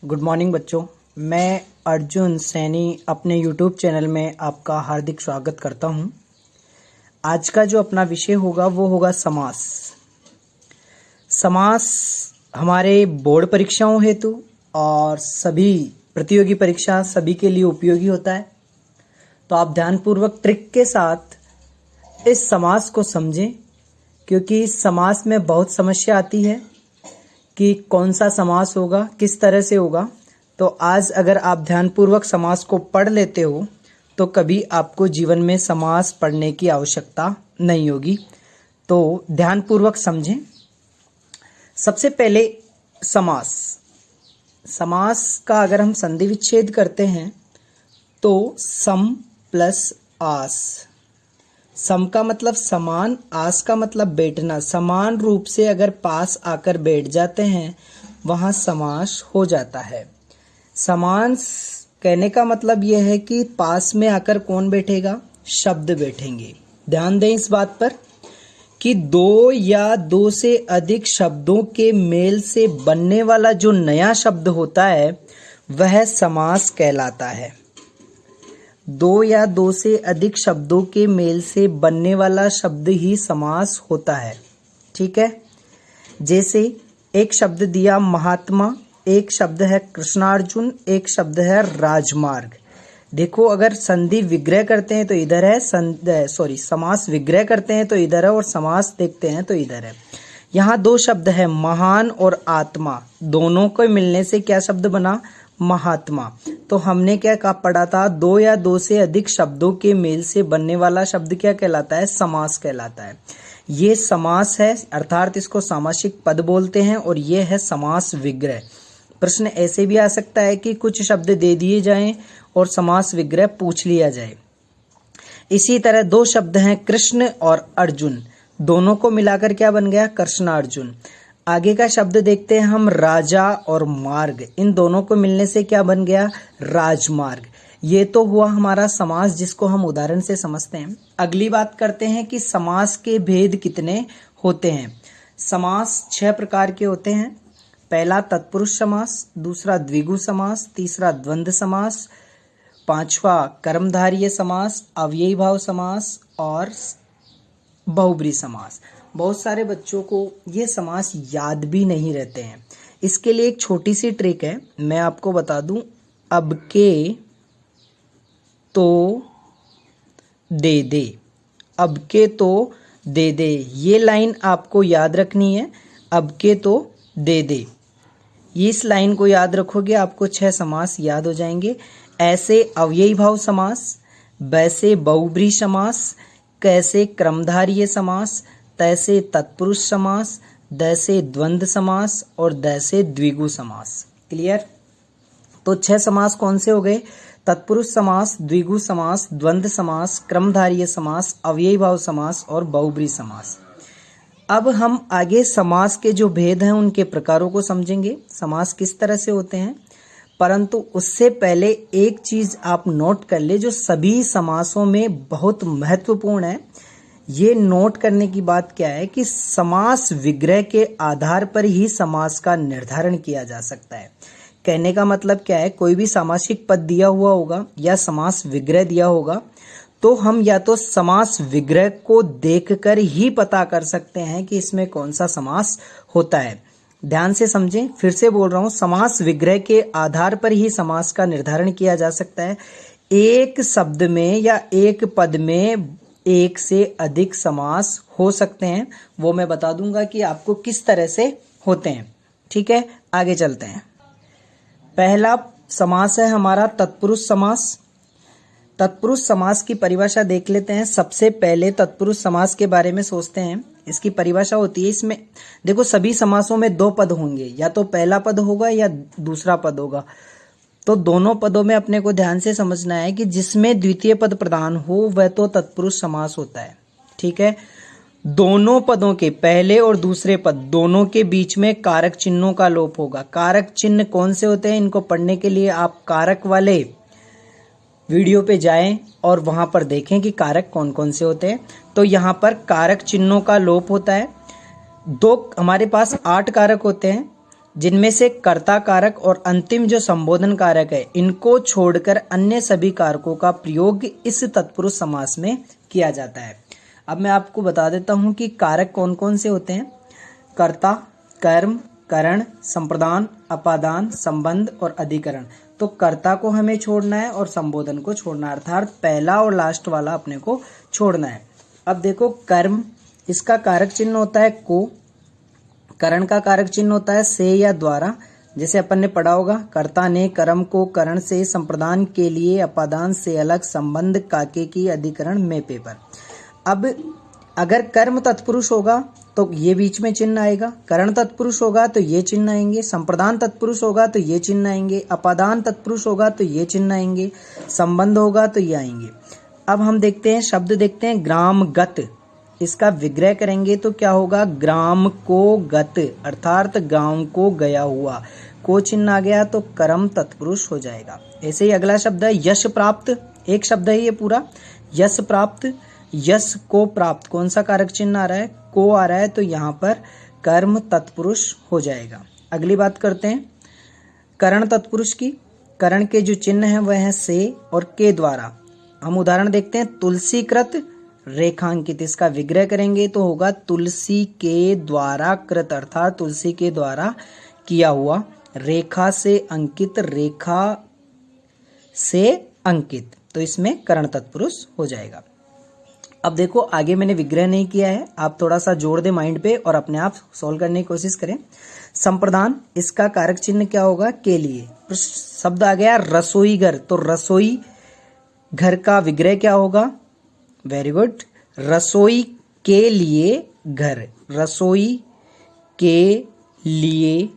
Good morning बच्चों। मैं अर्जुन सैनी अपने यूट्यूब चैनल में आपका हार्दिक स्वागत करता हूं। आज का जो अपना विषय होगा वो होगा समास। समास हमारे बोर्ड परीक्षाओं हेतु और सभी प्रतियोगी परीक्षा सभी के लिए उपयोगी होता है। तो आप ध्यानपूर्वक ट्रिक के साथ इस समास को समझें, क्योंकि समास में बहुत समस्या आती है कि कौन सा समास होगा, किस तरह से होगा। तो आज अगर आप ध्यानपूर्वक समास को पढ़ लेते हो तो कभी आपको जीवन में समास पढ़ने की आवश्यकता नहीं होगी। तो ध्यानपूर्वक समझें। सबसे पहले समास का अगर हम संधि विच्छेद करते हैं तो सम प्लस आस। सम का मतलब समान, आस का मतलब बैठना। समान रूप से अगर पास आकर बैठ जाते हैं वहां समास हो जाता है। समान कहने का मतलब यह है कि पास में आकर कौन बैठेगा? शब्द बैठेंगे। ध्यान दें इस बात पर कि दो या दो से अधिक शब्दों के मेल से बनने वाला जो नया शब्द होता है वह समास कहलाता है। दो या दो से अधिक शब्दों के मेल से बनने वाला शब्द ही समास होता है। ठीक है। जैसे एक शब्द दिया महात्मा, एक शब्द है कृष्णार्जुन, एक शब्द है राजमार्ग। देखो, अगर संधि विग्रह करते हैं तो इधर है, समास विग्रह करते हैं तो इधर है, और समास देखते हैं तो इधर है। यहाँ दो शब्द है महान और आत्मा, दोनों को मिलने से क्या शब्द बना? महात्मा। तो हमने क्या पढ़ा था? दो या दो से अधिक शब्दों के मेल से बनने वाला शब्द क्या कहलाता है? समास कहलाता है। ये समास है, अर्थात इसको सामासिक पद बोलते हैं, और ये है समास विग्रह। प्रश्न ऐसे भी आ सकता है कि कुछ शब्द दे दिए जाएं और समास विग्रह पूछ लिया जाए। इसी तरह दो शब्द हैं कृष्ण और अर्जुन, दोनों को मिलाकर क्या बन गया? कृष्णार्जुन। आगे का शब्द देखते हैं हम, राजा और मार्ग, इन दोनों को मिलने से क्या बन गया? राजमार्ग। ये तो हुआ हमारा समास, जिसको हम उदाहरण से समझते हैं। अगली बात करते हैं कि समास के भेद कितने होते हैं। समास 6 प्रकार के होते हैं। पहला तत्पुरुष समास, दूसरा द्विगु समास, तीसरा द्वंद्व समास, पांचवा कर्मधारय समास, अव्ययी भाव समास और बहुब्रीहि समास। बहुत सारे बच्चों को ये समास याद भी नहीं रहते हैं। इसके लिए एक छोटी सी ट्रिक है, मैं आपको बता दूं। अब के तो दे दे, अब के तो दे दे, ये लाइन आपको याद रखनी है। अब के तो दे दे, इस लाइन को याद रखोगे आपको 6 समास याद हो जाएंगे। ऐसे अव्ययी भाव समास, वैसे बहुब्रीहि समास, कैसे क्रमधारय समास, तैसे तत्पुरुष समास, दैसे द्वंद्व समास और दैसे द्विगु समास। क्लियर? तो 6 समास कौन से हो गए? तत्पुरुष समास, द्विगु समास, द्वंद्व समास, क्रमधारय समास, अव्ययी भाव समास और बहुब्रीहि समास। अब हम आगे समास के जो भेद हैं उनके प्रकारों को समझेंगे, समास किस तरह से होते हैं। परंतु उससे पहले एक चीज आप नोट कर ले, जो सभी समासों में बहुत महत्वपूर्ण है। ये नोट करने की बात क्या है कि समास विग्रह के आधार पर ही समास का निर्धारण किया जा सकता है। कहने का मतलब क्या है? कोई भी सामासिक पद दिया हुआ होगा या समास विग्रह दिया होगा तो हम या तो समास विग्रह को देखकर ही पता कर सकते हैं कि इसमें कौन सा समास होता है। ध्यान से समझें, फिर से बोल रहा हूं, समास विग्रह के आधार पर ही समास का निर्धारण किया जा सकता है। एक शब्द में या एक पद में एक से अधिक समास हो सकते हैं, वो मैं बता दूंगा कि आपको किस तरह से होते हैं। ठीक है, आगे चलते हैं। पहला समास है हमारा तत्पुरुष समास। तत्पुरुष समास की परिभाषा देख लेते हैं। सबसे पहले तत्पुरुष समास के बारे में सोचते हैं। इसकी परिभाषा होती है, इसमें देखो सभी समासों में 2 पद होंगे, या तो पहला पद होगा या दूसरा पद होगा। तो दोनों पदों में अपने को ध्यान से समझना है कि जिसमें द्वितीय पद प्रधान हो वह तो तत्पुरुष समास होता है। ठीक है। दोनों पदों के पहले और दूसरे पद दोनों के बीच में कारक चिन्हों का लोप होगा। कारक चिन्ह कौन से होते हैं? इनको पढ़ने के लिए आप कारक वाले वीडियो पे जाएं और वहां पर देखें कि कारक कौन कौन से होते हैं। तो यहाँ पर कारक चिन्हों का लोप होता है। हमारे पास 8 कारक होते हैं। जिनमें से कर्ता कारक और अंतिम जो संबोधन कारक है, इनको छोड़कर अन्य सभी कारकों का प्रयोग इस तत्पुरुष समास में किया जाता है। अब मैं आपको बता देता हूं कि कारक कौन कौन से होते हैं। कर्ता, कर्म, करण, संप्रदान, अपादान, संबंध और अधिकरण। तो कर्ता को हमें छोड़ना है और संबोधन को छोड़ना है, अर्थात पहला और लास्ट वाला अपने को छोड़ना है। अब देखो कर्म, इसका कारक चिन्ह होता है को, करण का कारक चिन्ह होता है से या द्वारा, जैसे अपन ने पढ़ा होगा, कर्ता ने कर्म को करण से, संप्रदान के लिए अपादान से अलग, संबंध काके की, अधिकरण में पेपर। अब अगर कर्म तत्पुरुष होगा तो ये बीच में चिन्ह आएगा, करण तत्पुरुष होगा तो ये चिन्ह आएंगे, संप्रदान तत्पुरुष होगा तो ये चिन्ह आएंगे, अपादान तत्पुरुष होगा तो ये चिन्ह आएंगे, संबंध होगा तो ये आएंगे। अब हम देखते हैं शब्द, देखते हैं ग्रामगत। इसका विग्रह करेंगे तो क्या होगा, ग्राम को गत, अर्थात गांव को गया हुआ, को चिन्ह आ गया तो कर्म तत्पुरुष हो जाएगा। ऐसे ही अगला शब्द है यश प्राप्त, एक शब्द है ये पूरा, यश प्राप्त, यश को प्राप्त, कौन सा कारक चिन्ह आ रहा है, को आ रहा है, तो यहाँ पर कर्म तत्पुरुष हो जाएगा। अगली बात करते हैं करण तत्पुरुष की। करण के जो चिन्ह हैं वह है से और के द्वारा। हम उदाहरण देखते हैं, तुलसीकृत रेखांकित, इसका विग्रह करेंगे तो होगा तुलसी के द्वारा कृत, अर्थात तुलसी के द्वारा किया हुआ, रेखा से अंकित, रेखा से अंकित, तो इसमें करण तत्पुरुष हो जाएगा। अब देखो आगे मैंने विग्रह नहीं किया है, आप थोड़ा सा जोड़ दे माइंड पे और अपने आप सॉल्व करने की कोशिश करें। संप्रदान, इसका कारक चिन्ह क्या होगा, के लिए। शब्द आ गया रसोई घर, तो रसोई घर का विग्रह क्या होगा, वेरी गुड, रसोई के लिए घर, रसोई के लिए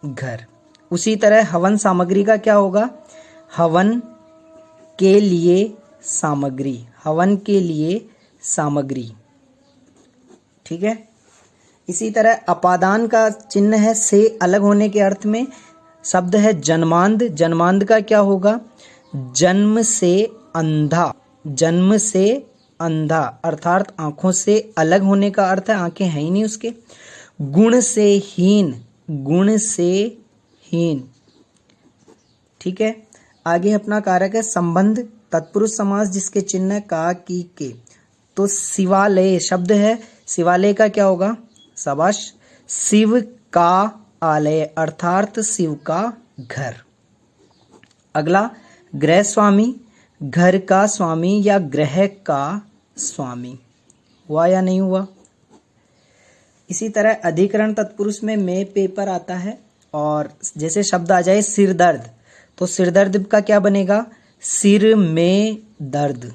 घर। उसी तरह हवन सामग्री का क्या होगा, हवन के लिए सामग्री, हवन के लिए सामग्री, ठीक है। इसी तरह अपादान का चिन्ह है से अलग होने के अर्थ में, शब्द है जन्मांध, जन्मांध का क्या होगा, जन्म से अंधा, जन्म से अंधा, अर्थात आंखों से अलग होने का अर्थ है, आंखें हैं ही नहीं उसके। गुण से हीन, गुण से हीन, ठीक है। आगे अपना कारक है संबंध, तत्पुरुष समास जिसके चिन्ह का, की, के। तो शिवालय शब्द है, शिवालय का क्या होगा, शाबाश, शिव का आलय, अर्थात शिव का घर। अगला गृह स्वामी, घर का स्वामी या गृह का स्वामी, हुआ या नहीं हुआ। इसी तरह अधिकरण तत्पुरुष में पेपर आता है, और जैसे शब्द आ जाए सिर दर्द, तो सिर दर्द का क्या बनेगा, सिर में दर्द।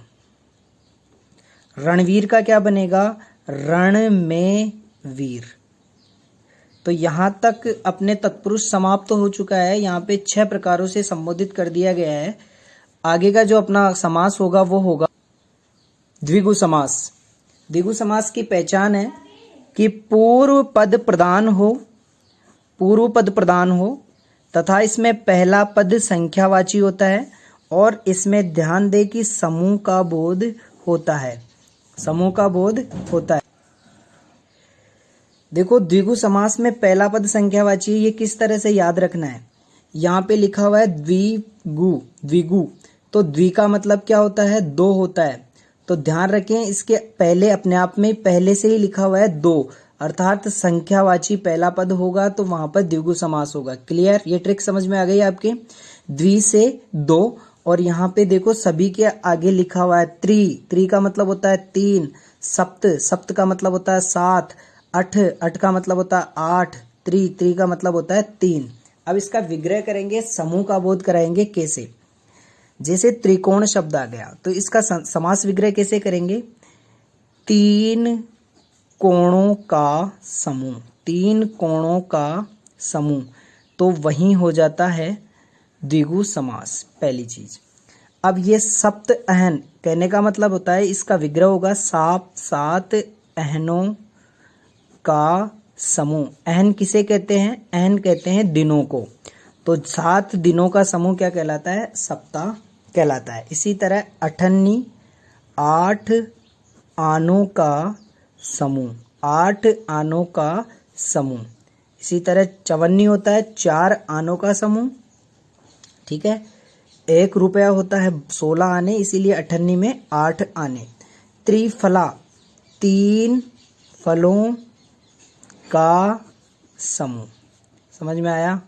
रणवीर का क्या बनेगा, रण में वीर। तो यहाँ तक अपने तत्पुरुष समाप्त हो चुका है। यहाँ पे 6 प्रकारों से संबोधित कर दिया गया है। आगे का जो अपना समास होगा वो होगा द्विगु समास। द्विगु समास की पहचान है कि पूर्व पद प्रधान हो, पूर्व पद प्रधान हो, तथा इसमें पहला पद संख्यावाची होता है, और इसमें ध्यान दे कि समूह का बोध होता है, समूह का बोध होता है। देखो द्विगु समास में पहला पद संख्यावाची, ये किस तरह से याद रखना है, यहाँ पे लिखा हुआ है द्विगु, द्विगु, तो द्वि का मतलब क्या होता है, 2 होता है। तो ध्यान रखें इसके पहले अपने आप में पहले से ही लिखा हुआ है 2, अर्थात संख्यावाची पहला पद होगा तो वहां पर द्विगु समास होगा। क्लियर, ये ट्रिक समझ में आ गई आपके। द्वि से 2, और यहाँ पे देखो सभी के आगे लिखा हुआ है त्रि, त्रि का मतलब होता है 3, सप्त, सप्त का मतलब होता है 7, अठ, अठ का मतलब होता है 8, त्रि, त्रि का मतलब होता है 3। अब इसका विग्रह करेंगे, समूह का बोध कराएंगे कैसे। जैसे त्रिकोण शब्द आ गया तो इसका समास विग्रह कैसे करेंगे, 3 कोणों का समूह, 3 कोणों का समूह, तो वही हो जाता है द्विगु समास, पहली चीज। अब ये सप्त अहन कहने का मतलब होता है, इसका विग्रह होगा 7 अहनों का समूह। अहन किसे कहते हैं, अहन कहते हैं दिनों को, तो 7 दिनों का समूह क्या कहलाता है, सप्ताह कहलाता है। इसी तरह अठन्नी, 8 आनों का समूह, 8 आनों का समूह। इसी तरह चवन्नी होता है 4 आनों का समूह, ठीक है। 1 रुपया होता है 16 आने, इसीलिए अठन्नी में 8 आने। त्रिफला 3 फलों का समूह, समझ में आया।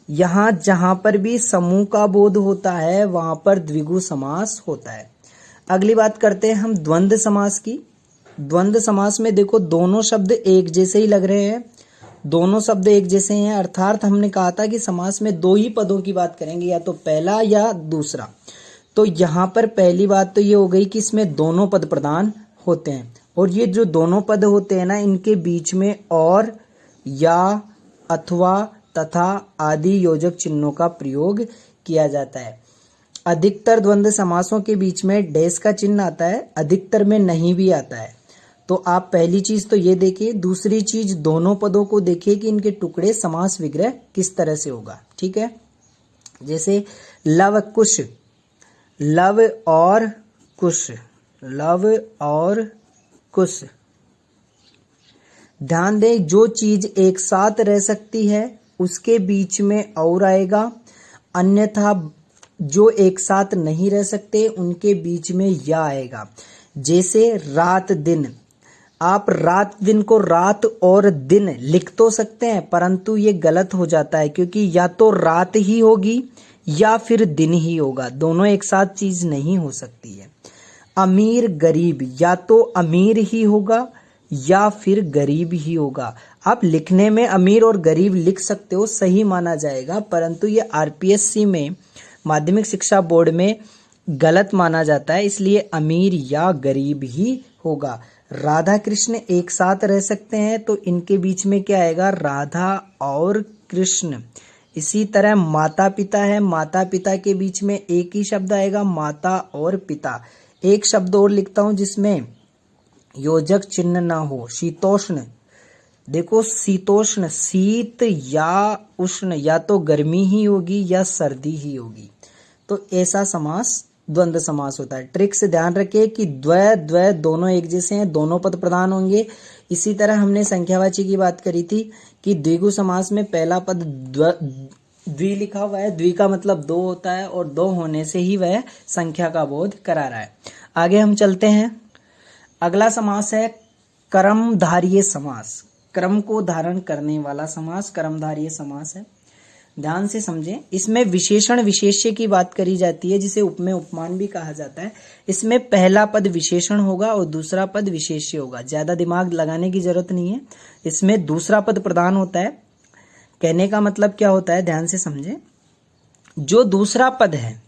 यहाँ जहां पर भी समूह का बोध होता है वहां पर द्विगु समास होता है। अगली बात करते हैं हम द्वंद्व समास की। द्वंद्व समास में देखो दोनों शब्द एक जैसे ही लग रहे हैं, दोनों शब्द एक जैसे हैं, अर्थात हमने कहा था कि समास में 2 ही पदों की बात करेंगे, या तो पहला या दूसरा। तो यहाँ पर पहली बात तो ये हो गई कि इसमें दोनों पद प्रदान होते हैं, और ये जो दोनों पद होते हैं ना, इनके बीच में और, या, अथवा, तथा आदि योजक चिन्हों का प्रयोग किया जाता है। अधिकतर द्वंद्व समासों के बीच में डैश का चिन्ह आता है, अधिकतर में नहीं भी आता है। तो आप पहली चीज तो ये देखिए, दूसरी चीज दोनों पदों को देखिए कि इनके टुकड़े समास विग्रह किस तरह से होगा, ठीक है। जैसे लव कुश, लव और कुश, लव और कुश। ध्यान दें, जो चीज एक साथ रह सकती है उसके बीच में और आएगा, अन्यथा जो एक साथ नहीं रह सकते उनके बीच में या आएगा। जैसे रात दिन, आप रात दिन को रात और दिन लिख तो सकते हैं, परंतु ये गलत हो जाता है, क्योंकि या तो रात ही होगी या फिर दिन ही होगा, दोनों एक साथ चीज नहीं हो सकती है। अमीर गरीब, या तो अमीर ही होगा या फिर गरीब ही होगा। आप लिखने में अमीर और गरीब लिख सकते हो, सही माना जाएगा, परंतु ये आरपीएससी में, माध्यमिक शिक्षा बोर्ड में गलत माना जाता है, इसलिए अमीर या गरीब ही होगा। राधा कृष्ण एक साथ रह सकते हैं, तो इनके बीच में क्या आएगा, राधा और कृष्ण। इसी तरह माता पिता है, माता पिता के बीच में एक ही शब्द आएगा, माता और पिता। एक शब्द और लिखता हूं जिसमें योजक चिन्ह ना हो, शीतोष्ण। देखो शीतोष्ण, शीत या उष्ण, या तो गर्मी ही होगी या सर्दी ही होगी। तो ऐसा समास द्वंद्व समास होता है। ट्रिक से ध्यान रखिए कि द्वय द्वय दोनों एक जैसे हैं, दोनों पद प्रधान होंगे। इसी तरह हमने संख्यावाची की बात करी थी कि द्विगु समास में पहला पद द्वि लिखा हुआ है, द्वि का मतलब 2 होता है, और 2 होने से ही वह संख्या का बोध करा रहा है। आगे हम चलते हैं। अगला समास है कर्मधारय समास, क्रम को धारण करने वाला समास कर्मधारय समास है। ध्यान से समझें, इसमें विशेषण विशेष्य की बात करी जाती है, जिसे उपमेय उपमान भी कहा जाता है। इसमें पहला पद विशेषण होगा और दूसरा पद विशेष्य होगा, ज्यादा दिमाग लगाने की जरूरत नहीं है। इसमें दूसरा पद प्रधान होता है। कहने का मतलब क्या होता है, ध्यान से समझें। जो दूसरा पद है,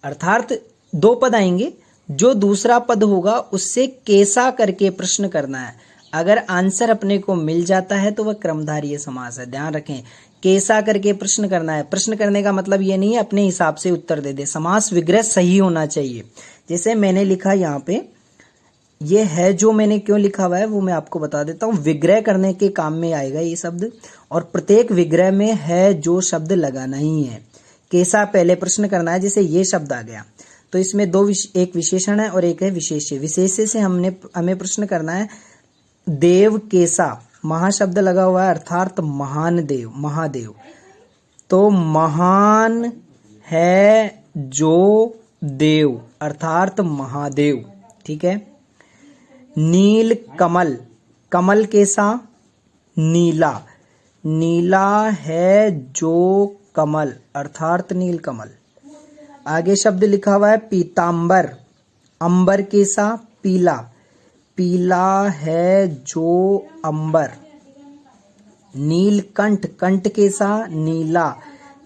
अर्थात 2 पद आएंगे, जो दूसरा पद होगा उससे कैसा करके प्रश्न करना है। अगर आंसर अपने को मिल जाता है तो वह क्रमधारय समास है। ध्यान रखें, कैसा करके प्रश्न करना है। प्रश्न करने का मतलब ये नहीं है अपने हिसाब से उत्तर दे दे, समास विग्रह सही होना चाहिए। जैसे मैंने लिखा यहाँ पे, ये है जो मैंने क्यों लिखा हुआ है वो मैं आपको बता देता हूँ। विग्रह करने के काम में आएगा ये शब्द, और प्रत्येक विग्रह में है जो शब्द लगाना ही है। कैसा पहले प्रश्न करना है, जैसे ये शब्द आ गया तो इसमें एक विशेषण है और एक है विशेष्य। विशेष्य से हमें प्रश्न करना है देव कैसा, महाशब्द लगा हुआ है अर्थात महान देव, महादेव। तो महान है जो देव अर्थात महादेव, ठीक है। नील कमल, कमल कैसा, नीला, नीला है जो कमल अर्थात नील कमल। आगे शब्द लिखा हुआ है पीतांबर, अंबर कैसा, पीला, पीला है जो अंबर। नीलकंठ, कंठ कैसा, नीला,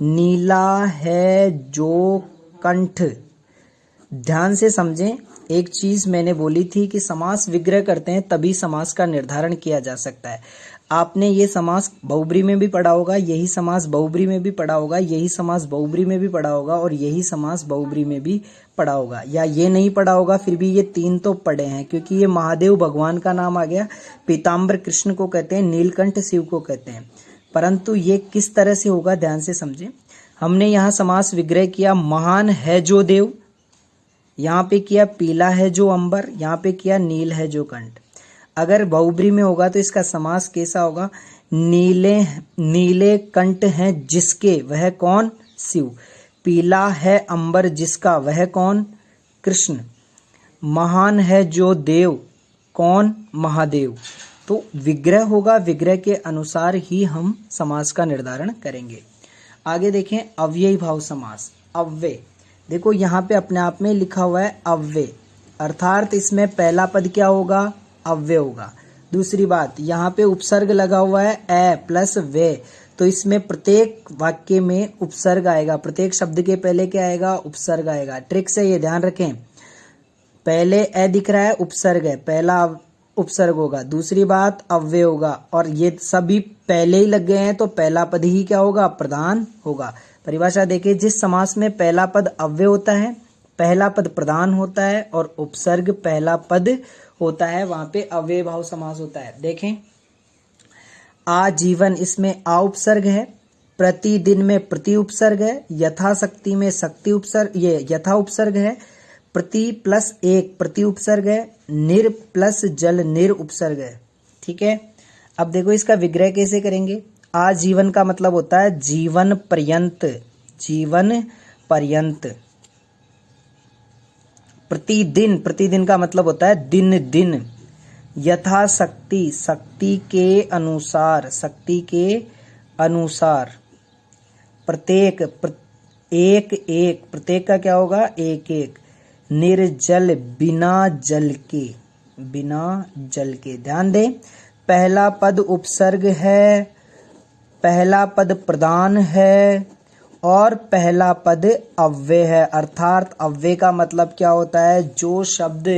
नीला है जो कंठ। ध्यान से समझें, एक चीज मैंने बोली थी कि समास विग्रह करते हैं तभी समास का निर्धारण किया जा सकता है। आपने ये समास बहुब्री में भी पढ़ा होगा, यही समास बहुब्री में भी पढ़ा होगा, यही समास बहुब्री में भी पढ़ा होगा, और यही समास बहुब्री में भी पढ़ा होगा, या ये नहीं पढ़ा होगा फिर भी ये 3 तो पढ़े हैं, क्योंकि ये महादेव भगवान का नाम आ गया। पीतांबर कृष्ण को कहते हैं, नीलकंठ शिव को कहते हैं। परंतु ये किस तरह से होगा, ध्यान से समझें। हमने यहाँ समास विग्रह किया महान है जो देव, यहाँ पे किया पीला है जो अंबर, यहाँ पे किया नील है जो कंठ। अगर बहुब्री में होगा तो इसका समास कैसा होगा? नीले नीले कंठ हैं जिसके, वह कौन? शिव। पीला है अंबर जिसका, वह कौन? कृष्ण। महान है जो देव, कौन? महादेव। तो विग्रह होगा, विग्रह के अनुसार ही हम समास का निर्धारण करेंगे। आगे देखें अव्ययी भाव समास। अव्यय देखो यहाँ पे अपने आप में लिखा हुआ है अव्यय, अर्थात इसमें पहला पद क्या होगा? अव्यय होगा। दूसरी बात यहाँ पे उपसर्ग लगा हुआ है ए प्लस वे, तो इसमें प्रत्येक वाक्य में उपसर्ग आएगा, प्रत्येक शब्द के पहले क्या आएगा? उपसर्ग आएगा। ट्रिक से ये ध्यान रखें, पहले ए दिख रहा है उपसर्ग है, पहला उपसर्ग होगा। दूसरी बात अव्यय होगा, और ये सभी पहले ही लग गए हैं तो पहला पद ही क्या होगा? प्रधान होगा। परिभाषा देखिए, जिस समास में पहला पद अव्यय होता है, पहला पद प्रधान होता है और उपसर्ग पहला पद होता है, वहां पे अव्यय भाव समास होता है। देखें आजीवन, इसमें आ उपसर्ग है, प्रतिदिन में प्रति उपसर्ग है, यथाशक्ति में शक्ति उपसर्ग, ये यथा उपसर्ग है, प्रति प्लस एक प्रति उपसर्ग है, निर प्लस जल निर उपसर्ग है। ठीक है, अब देखो इसका विग्रह कैसे करेंगे। आजीवन का मतलब होता है जीवन पर्यंत, जीवन पर्यंत। प्रतिदिन, प्रतिदिन का मतलब होता है दिन दिन। यथाशक्ति, शक्ति के अनुसार, शक्ति के अनुसार। प्रत्येक, एक एक, प्रत्येक का क्या होगा? एक एक। निर्जल, बिना जल के, बिना जल के। ध्यान दें, पहला पद उपसर्ग है, पहला पद प्रधान है और पहला पद अव्यय है, अर्थात अव्यय का मतलब क्या होता है? जो शब्द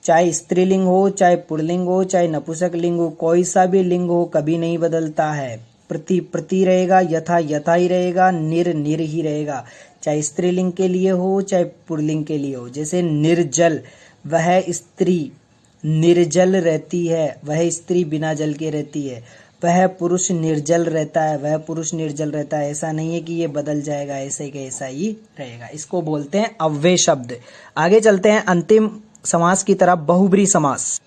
चाहे स्त्रीलिंग हो, चाहे पुल्लिंग हो, चाहे नपुंसक लिंग हो, कोई सा भी लिंग हो, कभी नहीं बदलता है। प्रति प्रति रहेगा, यथा यथा ही रहेगा, निर निर ही रहेगा, चाहे स्त्रीलिंग के लिए हो चाहे पुल्लिंग के लिए हो। जैसे निर्जल, वह स्त्री निर्जल रहती है, वह स्त्री बिना जल के रहती है। वह पुरुष निर्जल रहता है, वह पुरुष निर्जल रहता है। ऐसा नहीं है कि ये बदल जाएगा, ऐसे के ऐसा ही रहेगा। इसको बोलते हैं अव्यय शब्द। आगे चलते हैं अंतिम समास की तरफ, बहुब्रीहि समास।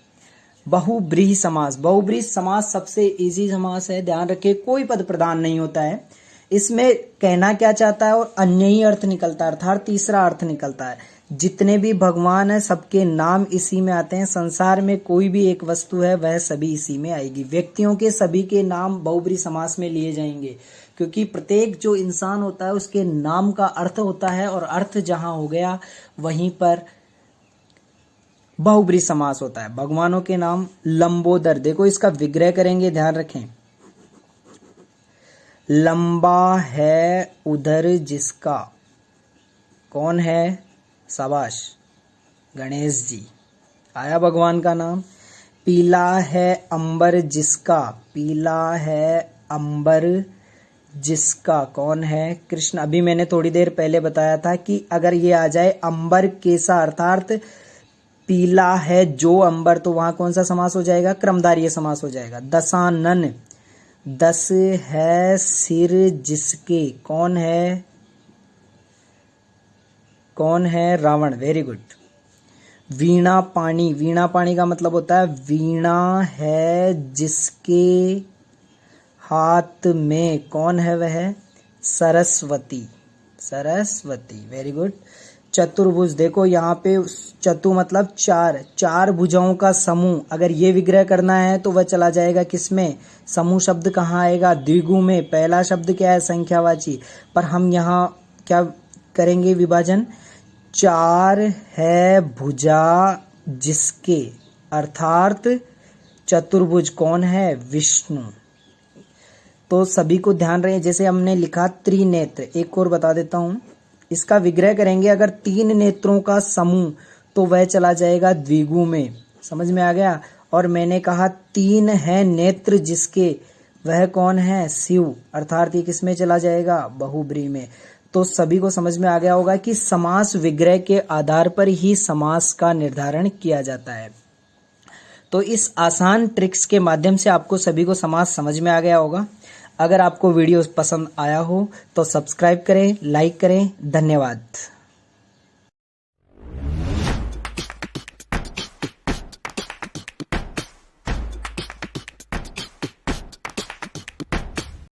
बहुब्रीहि समास, बहुब्रीहि समास सबसे इजी समास है। ध्यान रखिए, कोई पद प्रधान नहीं होता है। इसमें कहना क्या चाहता है और अन्य ही अर्थ निकलता है, अर्थात तीसरा अर्थ निकलता है। जितने भी भगवान है सबके नाम इसी में आते हैं। संसार में कोई भी एक वस्तु है वह सभी इसी में आएगी। व्यक्तियों के सभी के नाम बहुब्रीहि समास में लिए जाएंगे, क्योंकि प्रत्येक जो इंसान होता है उसके नाम का अर्थ होता है, और अर्थ जहां हो गया वहीं पर बहुब्रीहि समास होता है। भगवानों के नाम लंबोदर, देखो इसका विग्रह करेंगे, ध्यान रखें। लंबा है उधर जिसका, कौन है? शाबाश, गणेश जी। आया भगवान का नाम। पीला है अंबर जिसका, पीला है अंबर जिसका, कौन है? कृष्ण। अभी मैंने थोड़ी देर पहले बताया था कि अगर ये आ जाए अंबर कैसा, अर्थात पीला है जो अंबर, तो वहां कौन सा समास हो जाएगा? क्रमधारय समास हो जाएगा। दशानन, दस है सिर जिसके, कौन है? कौन है? रावण। Very good. वीणा पाणी, वीणा पाणी का मतलब होता है वीणा है जिसके हाथ में, कौन है वह? सरस्वती, सरस्वती। Very good. चतुर्भुज, देखो यहाँ पे चतु मतलब चार, चार भुजाओं का समूह। अगर ये विग्रह करना है तो वह चला जाएगा किसमें? समूह शब्द कहाँ आएगा? द्विगु में। पहला शब्द क्या है? संख्यावाची। पर हम यहाँ क्या करेंगे? विभाजन। चार है भुजा जिसके, अर्थात चतुर्भुज कौन है? विष्णु। तो सभी को ध्यान रहे, जैसे हमने लिखा त्रिनेत्र। एक और बता देता हूं, इसका विग्रह करेंगे अगर तीन नेत्रों का समूह तो वह चला जाएगा द्विगु में। समझ में आ गया? और मैंने कहा तीन है नेत्र जिसके, वह कौन है? शिव, अर्थात ये किस में चला जाएगा? बहुब्रीहि में। तो सभी को समझ में आ गया होगा कि समास विग्रह के आधार पर ही समास का निर्धारण किया जाता है। तो इस आसान ट्रिक्स के माध्यम से आपको सभी को समास समझ में आ गया होगा। अगर आपको वीडियो पसंद आया हो तो सब्सक्राइब करें, लाइक करें। धन्यवाद।